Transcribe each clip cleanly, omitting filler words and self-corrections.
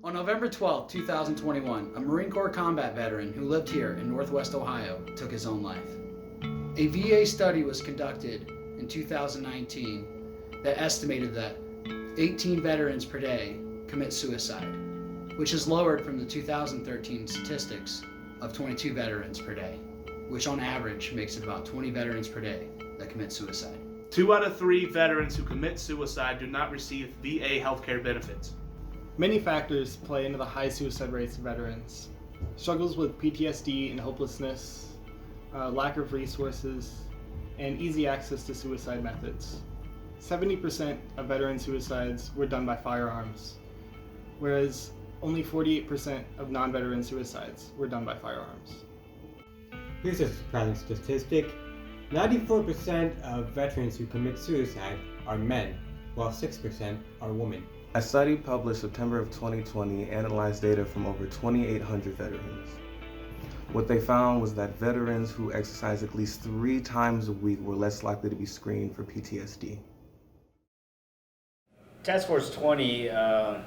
On November 12, 2021, a Marine Corps combat veteran who lived here in Northwest Ohio took his own life. A VA study was conducted in 2019 that estimated that 18 veterans per day commit suicide, which is lowered from the 2013 statistics of 22 veterans per day, which on average makes it about 20 veterans per day that commit suicide. 2 out of 3 veterans who commit suicide do not receive VA healthcare benefits. Many factors play into the high suicide rates of veterans. Struggles with PTSD and hopelessness, lack of resources, and easy access to suicide methods. 70% of veteran suicides were done by firearms, whereas only 48% of non-veteran suicides were done by firearms. Here's a surprising statistic. 94% of veterans who commit suicide are men, while 6% are women. A study published September of 2020 analyzed data from over 2,800 veterans. What they found was that veterans who exercise at least 3 times a week were less likely to be screened for PTSD. Task Force 20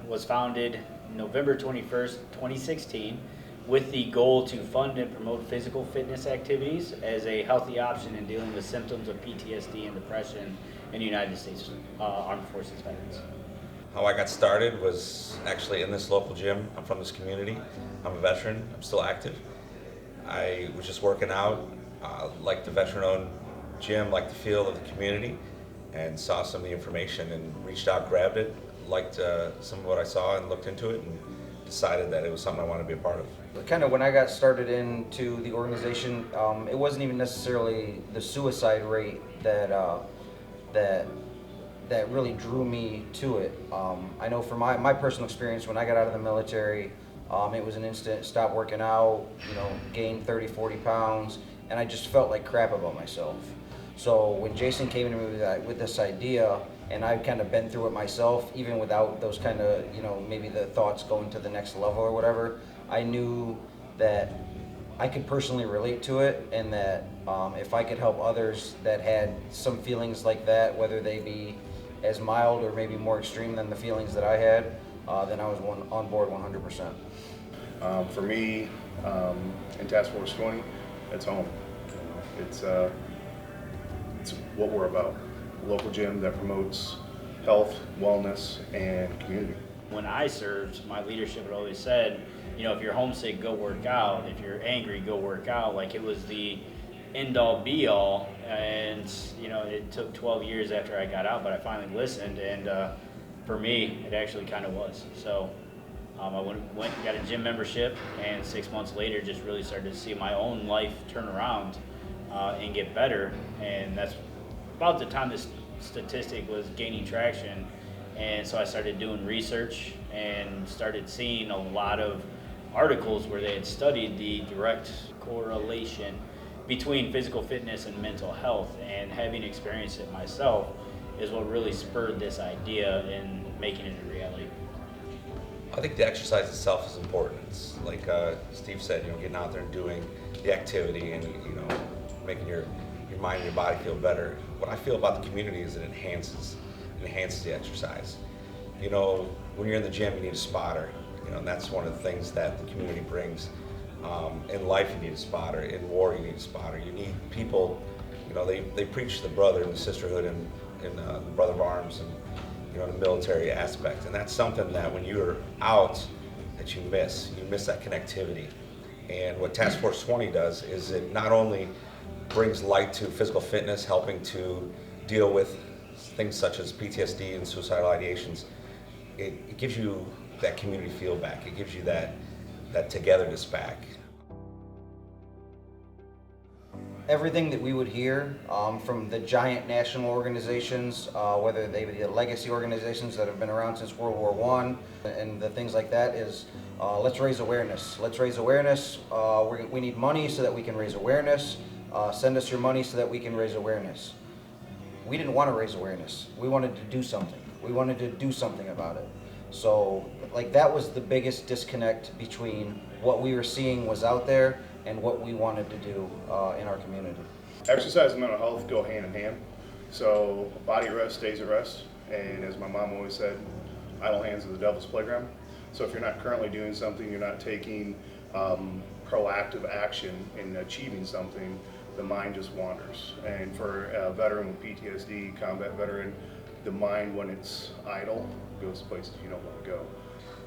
was founded November 21st, 2016, with the goal to fund and promote physical fitness activities as a healthy option in dealing with symptoms of PTSD and depression in United States Armed Forces veterans. How I got started was actually in this local gym. I'm from this community. I'm a veteran. I'm still active. I was just working out, liked the veteran-owned gym, liked the feel of the community, and saw some of the information and reached out, grabbed it, liked some of what I saw and looked into it and decided that it was something I wanted to be a part of. Kind of when I got started into the organization, it wasn't even necessarily the suicide rate that really drew me to it. I know from my personal experience, when I got out of the military, it was an instant stop working out, gained 30, 40 pounds, and I just felt like crap about myself. So when Jason came to me with this idea, and I've kind of been through it myself, even without those kind of, maybe the thoughts going to the next level or whatever, I knew that I could personally relate to it, and that if I could help others that had some feelings like that, whether they be as mild or maybe more extreme than the feelings that I had, then I was on board 100%. For me, in Task Force 20, it's home. It's what we're about. A local gym that promotes health, wellness, and community. When I served, my leadership had always said, if you're homesick, go work out. If you're angry, go work out. Like, it was the end-all be-all, and it took 12 years after I got out, but I finally listened, and for me, it actually kind of was. So I went and got a gym membership, and 6 months later, just really started to see my own life turn around and get better, and that's about the time this statistic was gaining traction, and so I started doing research and started seeing a lot of articles where they had studied the direct correlation between physical fitness and mental health, and having experienced it myself is what really spurred this idea and making it a reality. I think the exercise itself is important. It's like Steve said, getting out there and doing the activity and making your mind and your body feel better. What I feel about the community is it enhances the exercise. When you're in the gym, you need a spotter, and that's one of the things that the community brings. In life, you need a spotter. In war, you need a spotter. You need people. They preach the brother and the sisterhood and the brother of arms and the military aspect, and that's something that when you're out, that you miss that connectivity. And what Task Force 20 does is it not only brings light to physical fitness, helping to deal with things such as PTSD and suicidal ideations, it gives you that community feel back. It gives you that togetherness back. Everything that we would hear from the giant national organizations, whether they be the legacy organizations that have been around since World War I, and the things like that, is let's raise awareness. Let's raise awareness. We need money so that we can raise awareness. Send us your money so that we can raise awareness. We didn't want to raise awareness. We wanted to do something. We wanted to do something about it. So, that was the biggest disconnect between what we were seeing was out there and what we wanted to do in our community. Exercise and mental health go hand in hand. So body at rest stays at rest. And as my mom always said, idle hands are the devil's playground. So if you're not currently doing something, you're not taking proactive action in achieving something, the mind just wanders. And for a veteran with PTSD, combat veteran, the mind, when it's idle, goes to places you don't want to go.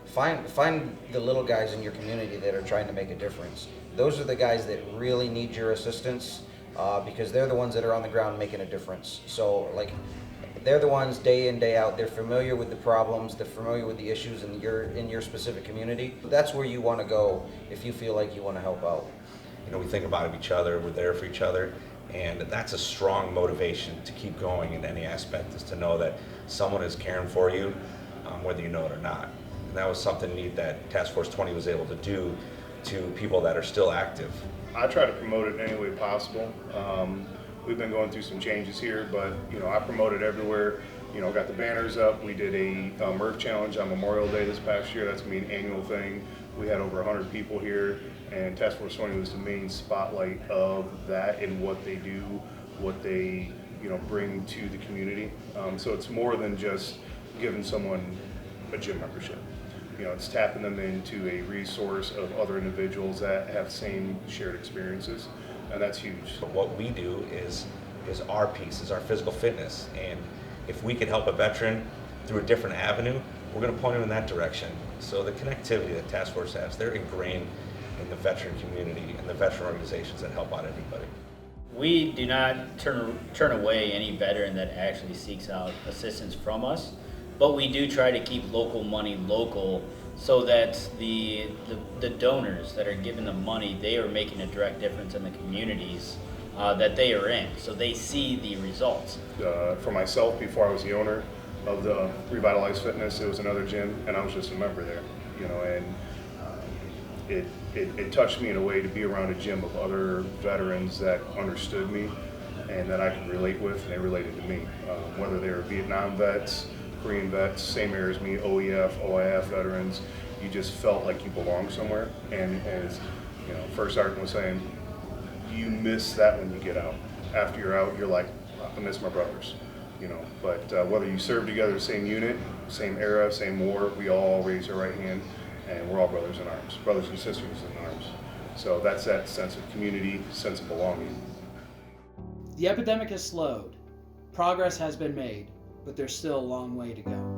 Find the little guys in your community that are trying to make a difference. Those are the guys that really need your assistance, because they're the ones that are on the ground making a difference. So like, they're the ones day in, day out, they're familiar with the problems, they're familiar with the issues in your specific community. That's where you want to go if you feel like you want to help out. You know, we think about each other, we're there for each other, and that's a strong motivation to keep going in any aspect, is to know that someone is caring for you, whether you know it or not. And that was something neat that Task Force 20 was able to do to people that are still active. I try to promote it in any way possible. We've been going through some changes here, but I promote it everywhere. Got the banners up. We did a MRF challenge on Memorial Day this past year. That's gonna be an annual thing. We had over 100 people here, and Task Force 20 was the main spotlight of that and what they do, what they bring to the community. So it's more than just giving someone a gym membership. It's tapping them into a resource of other individuals that have same shared experiences, and that's huge. But what we do is our piece, is our physical fitness, and if we can help a veteran through a different avenue, we're going to point them in that direction. So the connectivity that Task Force has, they're ingrained in the veteran community and the veteran organizations that help out anybody. We do not turn away any veteran that actually seeks out assistance from us, but we do try to keep local money local, so that the donors that are giving the money, they are making a direct difference in the communities that they are in, so they see the results. For myself, before I was the owner of the Revitalize Fitness, it was another gym, and I was just a member there. And it touched me in a way to be around a gym of other veterans that understood me and that I could relate with, and they related to me. Whether they were Vietnam vets, Korean vets, same era as me, OEF, OIF veterans, you just felt like you belonged somewhere. And as First Sergeant was saying, you miss that when you get out. After you're out, you're like, I miss my brothers. But whether you serve together, same unit, same era, same war, we all raise our right hand, and we're all brothers in arms, brothers and sisters in arms. So that's that sense of community, sense of belonging. The epidemic has slowed. Progress has been made, but there's still a long way to go.